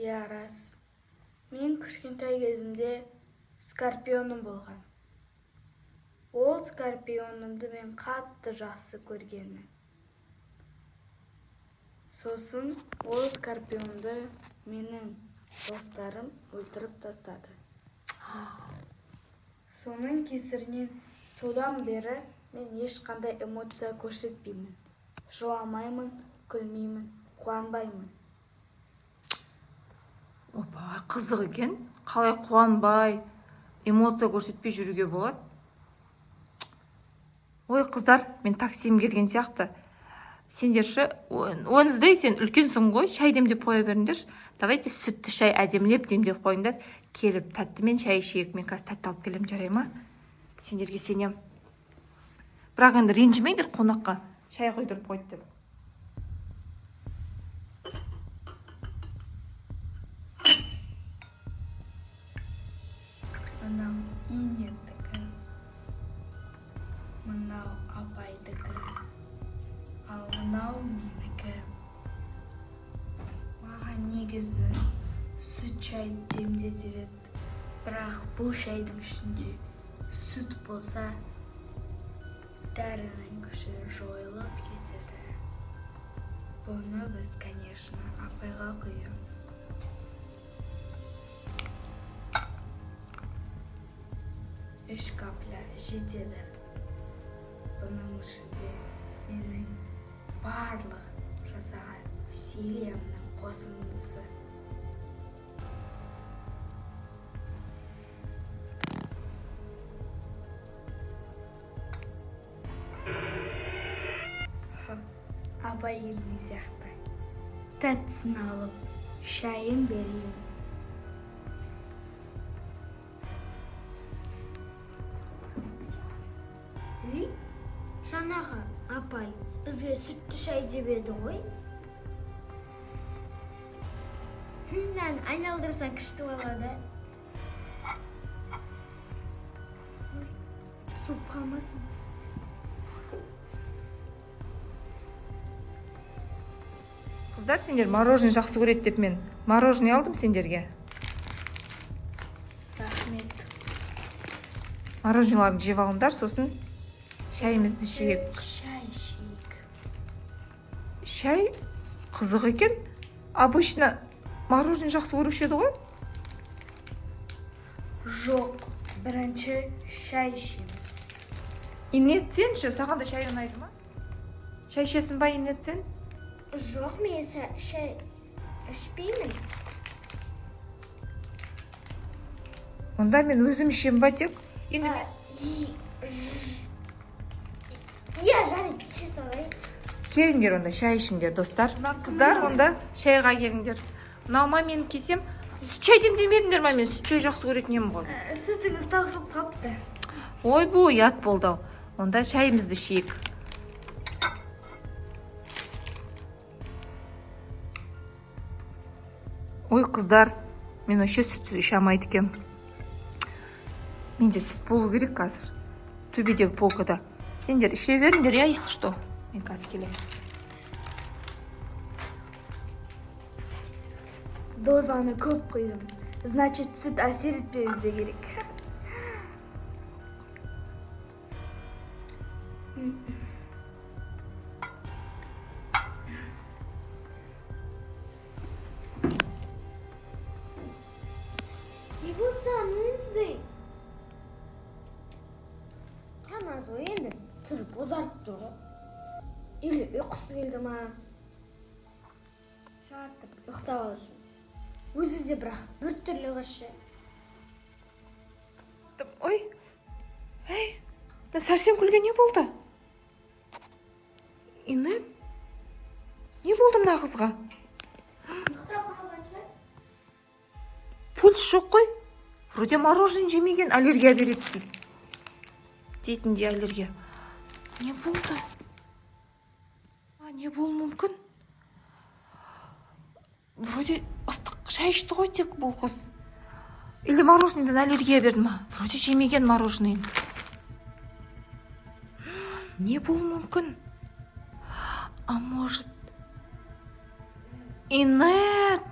Иә, рас. Мен кішкентай кезімде скорпионым болған. Ол скорпионымды мен қатты жақсы көргенмін. Сосын ол скорпионды менің достарым өлтіріп тастады. Соның кесірінен содан бері мен ешқандай эмоция көрсетпеймін. Жыламаймын, күлмеймін, қуанбаймын. Опа, қызық екен. Қалай қуанбай, эмоция көрсетпей жүруге болады? Ой, қыздар, мен таксим келген сияқты. Сендерші, Уэнсдей, сен үлкенсің ғой, шай демдеп қоя беріңдер. Давайте сүтті шай әдемілеп демдеп қойыңдар. Келіп, тәттімен шай ішейік. Мен қазір тәтті алып келем, жарай ма? Сендерге сенем. Бірақ енді ренжімеңдер қонаққа шай қойдырып қойды деп. Мынау инеттікі, мынау апайдікі, ал мынау менікі. Маған негізі сүт шай демде деп еді. Бірақ бұл шайдың ішінде сүт болса, дәрінің күші жойылып кетеді. Бұны біз, конечно, апайға құямыз. Үш капля жетеді. Бұның ішінде менің барлық жасаған сериямның қосындысы. Апай келген сияқты. Тәттісін алып, шайын берейін. Жаңағы апай бізге сүтті шай деп еді ғой. Мынаны айналдырсаң күшті болады. Суп қалмасын. Қыздар, сендер мороженое жақсы көреді деп мен мороженое алдым сендерге. Рахмет. Мороженеларыңды жеп алыңдар, сосын шайымызды ішейік. Шай ішейік. Шай қызық екен. Обычно мороженое жақсы көруші еді ғой? Жоқ, бірінші шай ішеміз. Инет сенші, саған да шай ұнайды ма? Шай ішесің ба, Инет сен? Жоқ, мен шай ішпеймін. Онда мен өзім ішем ба тек? Енді Иә, жарайды, іше салайын. келіңдер онда, шай ішіңдер, достар. Қыздар, онда шайға келіңдер. Мынаума мен кесем, сүт шай демдемедіңдер ма? Мен сүт шай жақсы көретін едім ғой. Сүтіңіз таусылып қапты. Ой, бұл ұят болды. Онда шайымызды ішейік. Ой, қыздар, мен вообще сүтсіз іше алмайды екенмін. Менде сүт болу керек қазір. Төбедегі полкада. Сендер іше беріңдер, я, если что. Мен қазір келем. Дозаны көп құйдым. Значит, сүт әсер етпеуі керек. Не болды саған Уэнсдей? Қаназ ғой енді, түрі бозарып тұр ғой. Или ұйқысы келді ма? Жатып, ұйықтап алсын. Өзі де бірақ бір түрлі қашы. Ой, сәрсен күлген не болды? Инет? Не болды мына қызға? Ұйықтап қалғанша? Пульс жоқ қой. Вроде мороженое жемеген, аллергия береді дейді. Дейтінде аллергия. Не болды? Не болуы мүмкін? Вроде ыстық шай ішті ғой тек бұл қыз. Или мороженеден аллергия берді ма? Вроде жемеген мороженое. Не болуы мүмкін? А может... Инет!